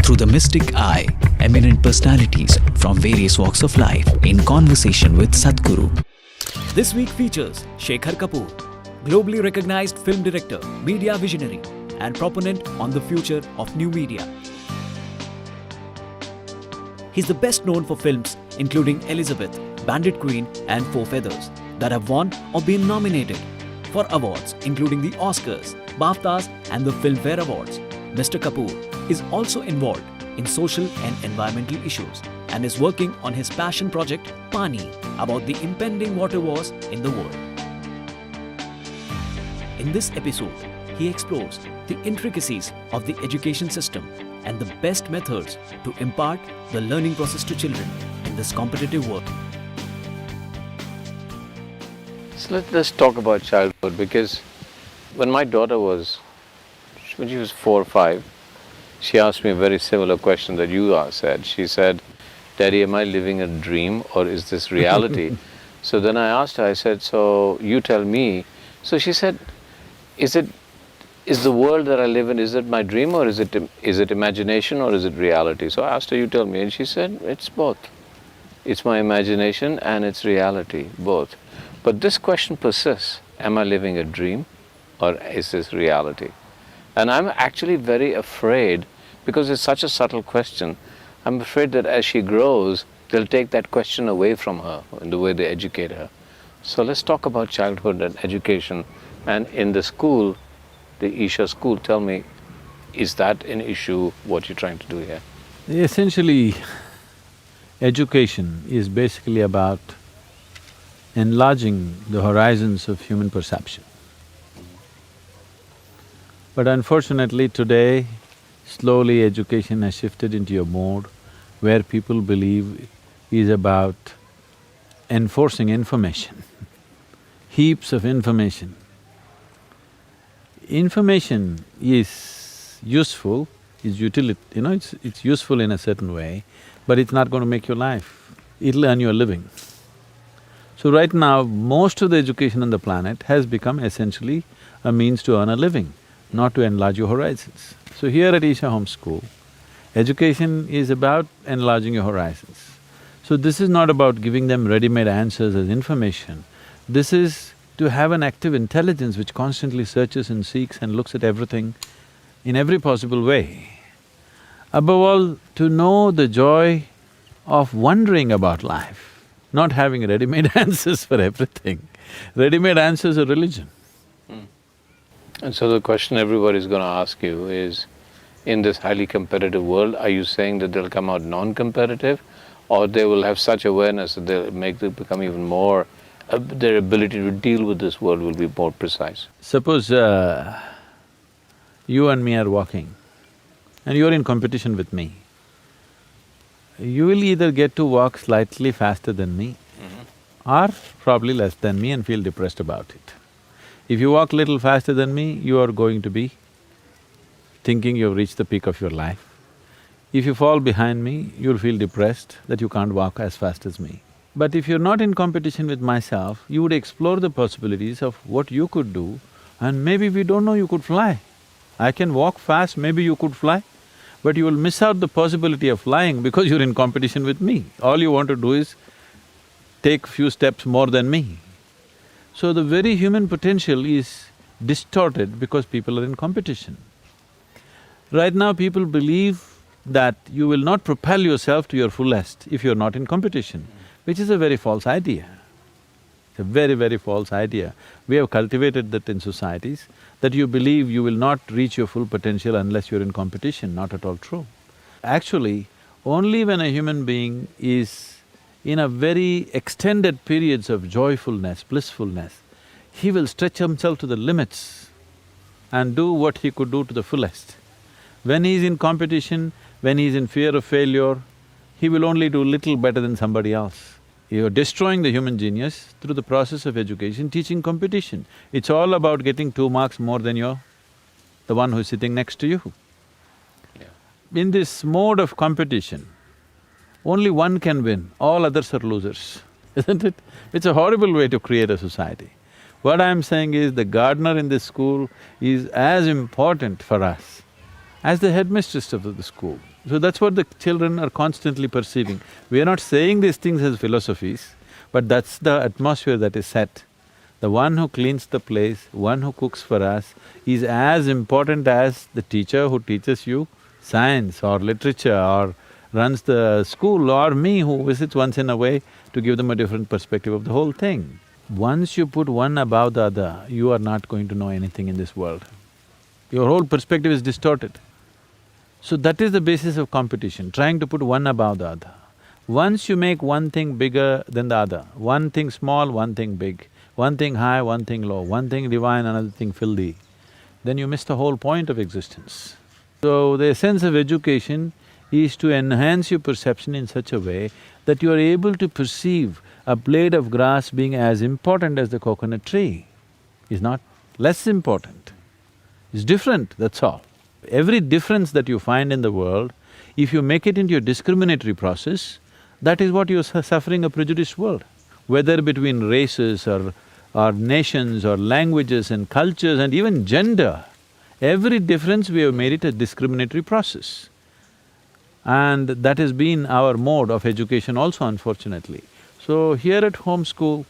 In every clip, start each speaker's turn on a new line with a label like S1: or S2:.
S1: through the mystic eye, eminent personalities from various walks of life in conversation with Sadhguru. This week features Shekhar Kapoor, globally recognized film director, media visionary, and proponent on the future of new media. He's the best known for films including Elizabeth, Bandit Queen, and Four Feathers that have won or been nominated for awards including the Oscars, BAFTAs, and the Filmfare Awards. Mr. Kapoor is also involved in social and environmental issues and is working on his passion project Pani about the impending water wars in the world. In this episode, he explores the intricacies of the education system and the best methods to impart the learning process to children in this competitive world.
S2: So let's talk about childhood, because when my daughter when she was 4 or 5, she asked me a very similar question that you said. She said, "Daddy, am I living a dream or is this reality?" So then I asked her, I said, "So you tell me." So she said, is the world that I live in, is it my dream or is it imagination or is it reality? So I asked her, "You tell me." And she said, "It's both. It's my imagination and it's reality, both." But this question persists. Am I living a dream or is this reality? And I'm actually very afraid, because it's such a subtle question, I'm afraid that as she grows, they'll take that question away from her in the way they educate her. So let's talk about childhood and education. And in the school, the Isha school, tell me, is that an issue, what you're trying to do here?
S3: Essentially, education is basically about enlarging the horizons of human perception. But unfortunately today, slowly education has shifted into a mode where people believe is about enforcing information, heaps of information. Information is useful, is it's useful in a certain way, but it's not going to make your life, it'll earn you a living. So right now, most of the education on the planet has become essentially a means to earn a living, not to enlarge your horizons. So here at Isha Home School, education is about enlarging your horizons. So this is not about giving them ready-made answers as information. This is to have an active intelligence which constantly searches and seeks and looks at everything in every possible way. Above all, to know the joy of wondering about life, not having ready-made answers for everything. Ready-made answers are religion.
S2: And so the question everybody's going to ask you is, in this highly competitive world, are you saying that they'll come out non-competitive, or they will have such awareness that they'll make them become even more, their ability to deal with this world will be more precise?
S3: Suppose you and me are walking and you're in competition with me. You will either get to walk slightly faster than me or probably less than me and feel depressed about it. If you walk little faster than me, you are going to be thinking you've reached the peak of your life. If you fall behind me, you'll feel depressed that you can't walk as fast as me. But if you're not in competition with myself, you would explore the possibilities of what you could do, and maybe we don't know you could fly. I can walk fast, maybe you could fly, but you will miss out the possibility of flying because you're in competition with me. All you want to do is take few steps more than me. So the very human potential is distorted because people are in competition. Right now people believe that you will not propel yourself to your fullest if you're not in competition, which is a very false idea. It's a very, very false idea. We have cultivated that in societies, that you believe you will not reach your full potential unless you're in competition, not at all true. Actually, only when a human being is in a very extended periods of joyfulness, blissfulness, he will stretch himself to the limits and do what he could do to the fullest. When he's in competition, when he's in fear of failure, he will only do little better than somebody else. You're destroying the human genius through the process of education, teaching competition. It's all about getting 2 marks more than the one who's sitting next to you. In this mode of competition, only one can win, all others are losers, isn't it? It's a horrible way to create a society. What I'm saying is the gardener in this school is as important for us as the headmistress of the school. So that's what the children are constantly perceiving. We are not saying these things as philosophies, but that's the atmosphere that is set. The one who cleans the place, one who cooks for us, is as important as the teacher who teaches you science or literature or runs the school, or me who visits once in a way to give them a different perspective of the whole thing. Once you put one above the other, you are not going to know anything in this world. Your whole perspective is distorted. So that is the basis of competition, trying to put one above the other. Once you make one thing bigger than the other, one thing small, one thing big, one thing high, one thing low, one thing divine, another thing filthy, then you miss the whole point of existence. So the essence of education is to enhance your perception in such a way that you are able to perceive a blade of grass being as important as the coconut tree. Is not less important, it's different, that's all. Every difference that you find in the world, if you make it into a discriminatory process, that is what you're suffering a prejudiced world. Whether between races or nations or languages and cultures and even gender, every difference we have made it a discriminatory process. And that has been our mode of education also, unfortunately. So here at home school,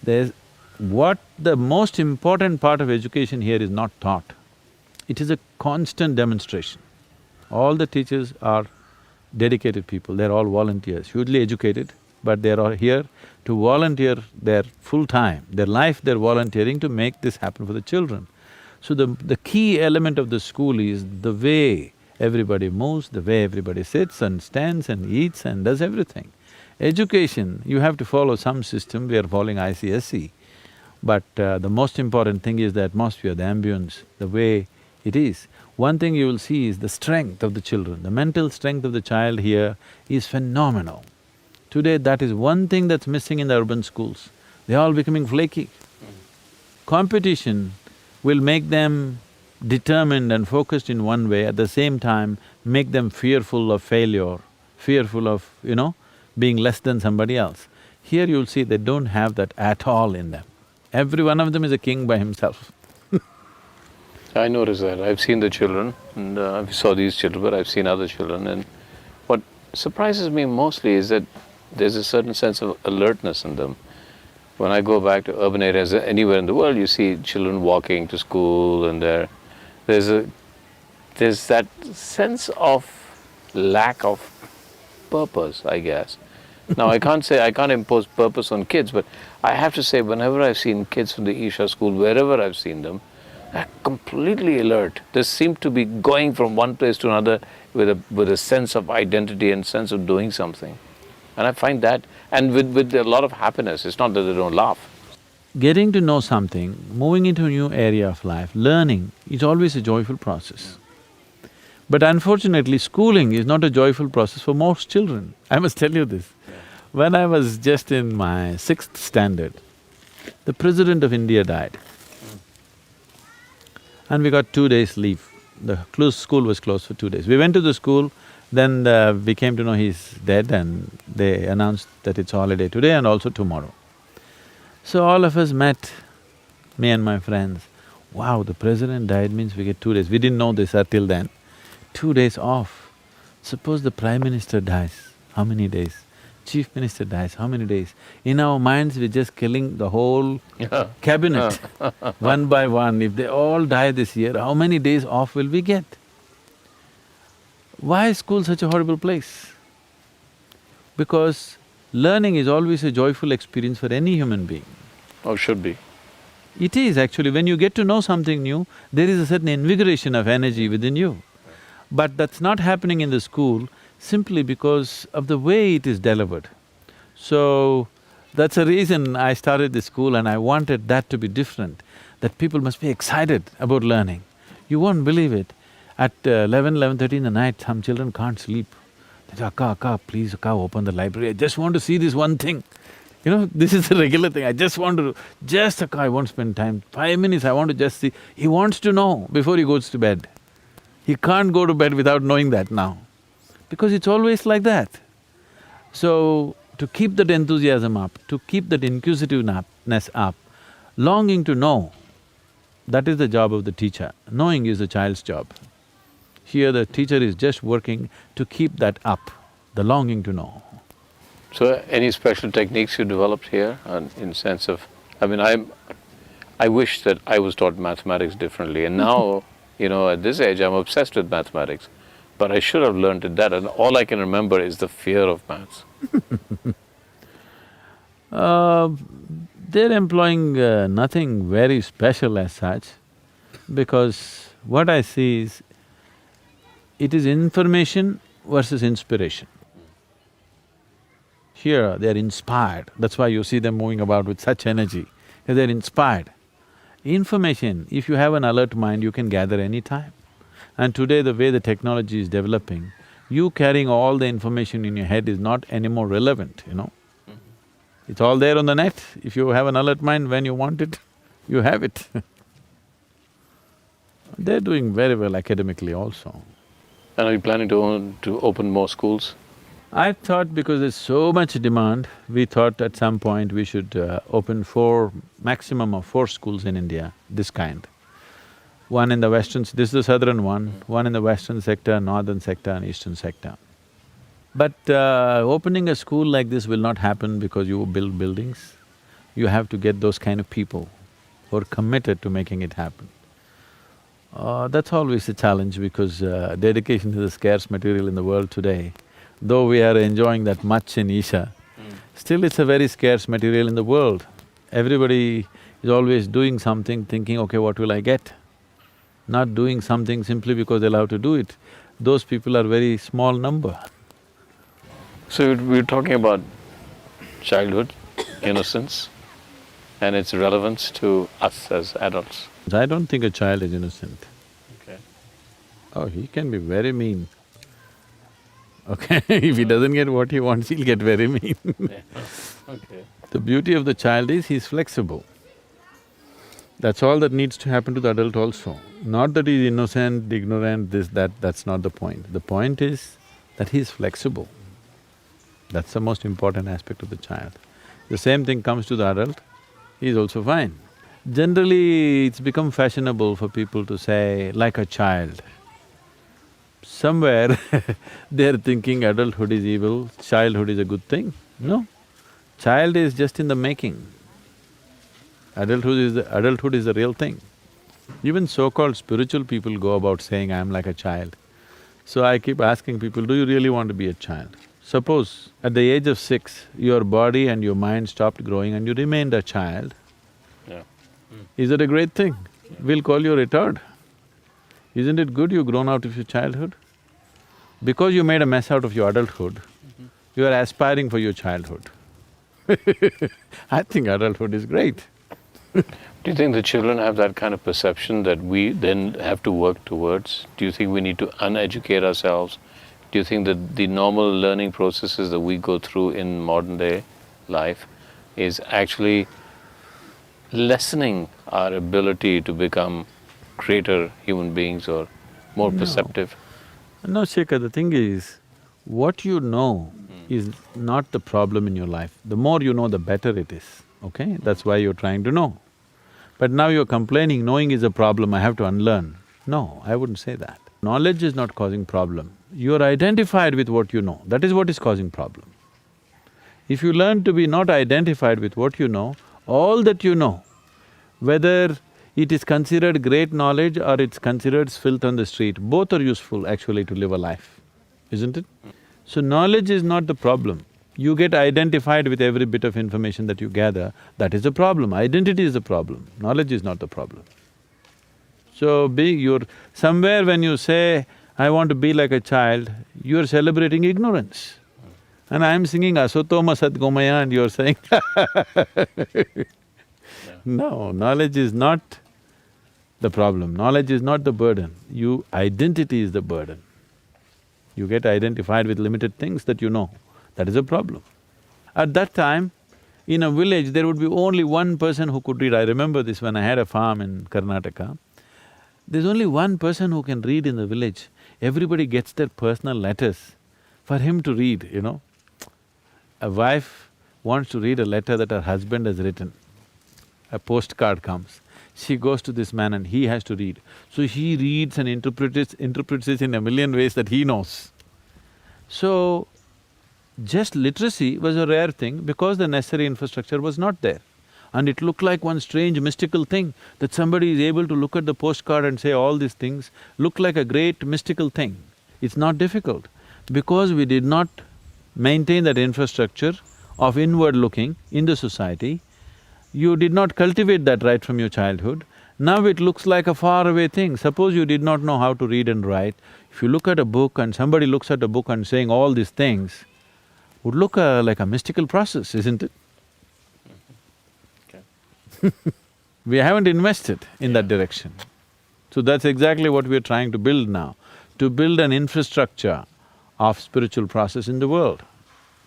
S3: there's… what the most important part of education here is not taught. It is a constant demonstration. All the teachers are dedicated people, they're all volunteers, hugely educated, but they're all here to volunteer their full time, their life they're volunteering to make this happen for the children. So the key element of the school is the way everybody moves, the way everybody sits and stands and eats and does everything. Education, you have to follow some system, we are following ICSE, but the most important thing is the atmosphere, the ambience, the way it is. One thing you will see is the strength of the children, the mental strength of the child here is phenomenal. Today, that is one thing that's missing in the urban schools. They're all becoming flaky. Competition will make them determined and focused in one way, at the same time make them fearful of failure, fearful of, being less than somebody else. Here you'll see they don't have that at all in them. Every one of them is a king by himself.
S2: I noticed that. I've seen the children, and I saw these children, but I've seen other children, and what surprises me mostly is that there's a certain sense of alertness in them. When I go back to urban areas, anywhere in the world, you see children walking to school, and there's that sense of lack of purpose, I guess. Now, I can't impose purpose on kids, but I have to say, whenever I've seen kids from the Isha school, wherever I've seen them, they're completely alert. They seem to be going from one place to another with a sense of identity and sense of doing something. And I find that, and with a lot of happiness, it's not that they don't laugh.
S3: Getting to know something, moving into a new area of life, learning is always a joyful process. But unfortunately, schooling is not a joyful process for most children. I must tell you this. When I was just in my 6th standard, the President of India died. And we got 2 days leave. The school was closed for 2 days. We went to the school, then we came to know he's dead, and they announced that it's holiday today and also tomorrow. So all of us met, me and my friends. Wow, the president died means we get 2 days. We didn't know this until then. 2 days off. Suppose the Prime Minister dies, how many days? Chief Minister dies, how many days? In our minds, we're just killing the whole cabinet, one by one. If they all die this year, how many days off will we get? Why is school such a horrible place? Because learning is always a joyful experience for any human being.
S2: Or should be.
S3: It is actually, when you get to know something new, there is a certain invigoration of energy within you. But that's not happening in the school simply because of the way it is delivered. So, that's the reason I started this school, and I wanted that to be different, that people must be excited about learning. You won't believe it, at 11:30 in the night, some children can't sleep. They say, Akka, please, Akka, open the library, I just want to see this one thing. This is a regular thing, I just want to… Akka, I won't spend time, 5 minutes, I want to just see… He wants to know before he goes to bed. He can't go to bed without knowing that now, because it's always like that. So, to keep that enthusiasm up, to keep that inquisitiveness up, longing to know, that is the job of the teacher. Knowing is the child's job. Here the teacher is just working to keep that up, the longing to know.
S2: So, any special techniques you developed here, in sense of, I mean, I wish that I was taught mathematics differently, and now, at this age, I'm obsessed with mathematics. But I should have learned it that, and all I can remember is the fear of maths.
S3: They're employing nothing very special as such, because what I see is, it is information versus inspiration. Here, they're inspired, that's why you see them moving about with such energy, because they're inspired. Information, if you have an alert mind, you can gather any time. And today, the way the technology is developing, you carrying all the information in your head is not anymore relevant. It's all there on the net. If you have an alert mind, when you want it, you have it. They're doing very well academically also.
S2: And are you planning to open more schools?
S3: I thought because there's so much demand, we thought at some point we should open maximum of 4 schools in India, this kind. One in the western… this is the southern one in the western sector, northern sector and eastern sector. But opening a school like this will not happen because you build buildings. You have to get those kind of people who are committed to making it happen. That's always a challenge because dedication is a scarce material in the world today. Though we are enjoying that much in Isha, still it's a very scarce material in the world. Everybody is always doing something, thinking, okay, what will I get? Not doing something simply because they're allowed to do it. Those people are very small number.
S2: So we're talking about childhood, innocence, and its relevance to us as adults.
S3: I don't think a child is innocent.
S2: Okay.
S3: Oh, he can be very mean. Okay, if he doesn't get what he wants, he'll get very mean.
S2: Okay.
S3: The beauty of the child is he's flexible. That's all that needs to happen to the adult also. Not that he's innocent, ignorant, this, that's not the point. The point is that he's flexible. That's the most important aspect of the child. The same thing comes to the adult, he's also fine. Generally, it's become fashionable for people to say, like a child. Somewhere they're thinking adulthood is evil, childhood is a good thing. No, child is just in the making. Adulthood is the real thing. Even so-called spiritual people go about saying, I'm like a child. So I keep asking people, do you really want to be a child? Suppose at the age of 6, your body and your mind stopped growing and you remained a child.
S2: Yeah.
S3: Is that a great thing? We'll call you a retard. Isn't it good you've grown out of your childhood? Because you made a mess out of your adulthood, you are aspiring for your childhood. I think adulthood is great.
S2: Do you think the children have that kind of perception that we then have to work towards? Do you think we need to uneducate ourselves? Do you think that the normal learning processes that we go through in modern day life is actually lessening our ability to become greater human beings or more perceptive?
S3: No, Shekhar, the thing is, what you know is not the problem in your life. The more you know, the better it is, okay? That's why you're trying to know. But now you're complaining, knowing is a problem, I have to unlearn. No, I wouldn't say that. Knowledge is not causing problem. You're identified with what you know, that is what is causing problem. If you learn to be not identified with what you know, all that you know, whether it is considered great knowledge or it's considered filth on the street, both are useful actually to live a life, isn't it? So knowledge is not the problem. You get identified with every bit of information that you gather, that is the problem. Identity is the problem, knowledge is not the problem. So somewhere when you say, I want to be like a child, you're celebrating ignorance. And I'm singing Asatoma Sadgomaya and you're saying No, knowledge is not the problem, knowledge is not the burden, identity is the burden. You get identified with limited things that you know, that is a problem. At that time, in a village, there would be only one person who could read. I remember this when I had a farm in Karnataka. There's only one person who can read in the village. Everybody gets their personal letters for him to read. A wife wants to read a letter that her husband has written. A postcard comes. She goes to this man and he has to read. So he reads and interprets it in a million ways that he knows. So, just literacy was a rare thing because the necessary infrastructure was not there. And it looked like one strange mystical thing that somebody is able to look at the postcard and say all these things look like a great mystical thing. It's not difficult because we did not maintain that infrastructure of inward looking in the society. You did not cultivate that right from your childhood. Now it looks like a faraway thing. Suppose you did not know how to read and write. If you look at a book and somebody looks at a book and saying all these things, would look like a mystical process, isn't it? We haven't invested in that direction. So that's exactly what we're trying to build now, to build an infrastructure of spiritual process in the world,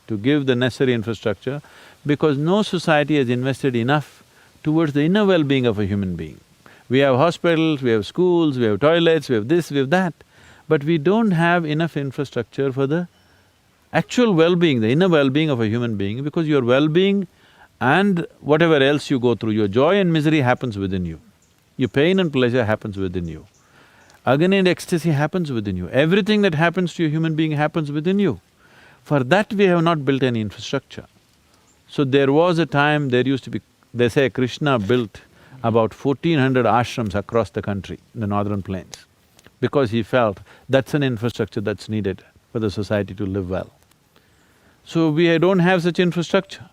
S3: to give the necessary infrastructure, because no society has invested enough towards the inner well-being of a human being. We have hospitals, we have schools, we have toilets, we have this, we have that, but we don't have enough infrastructure for the actual well-being, the inner well-being of a human being, because your well-being and whatever else you go through, your joy and misery happens within you. Your pain and pleasure happens within you. Agony and ecstasy happens within you. Everything that happens to a human being happens within you. For that we have not built any infrastructure. So there was a time, there used to be… They say Krishna built about 1400 ashrams across the country, in the northern plains, because he felt that's an infrastructure that's needed for the society to live well. So we don't have such infrastructure.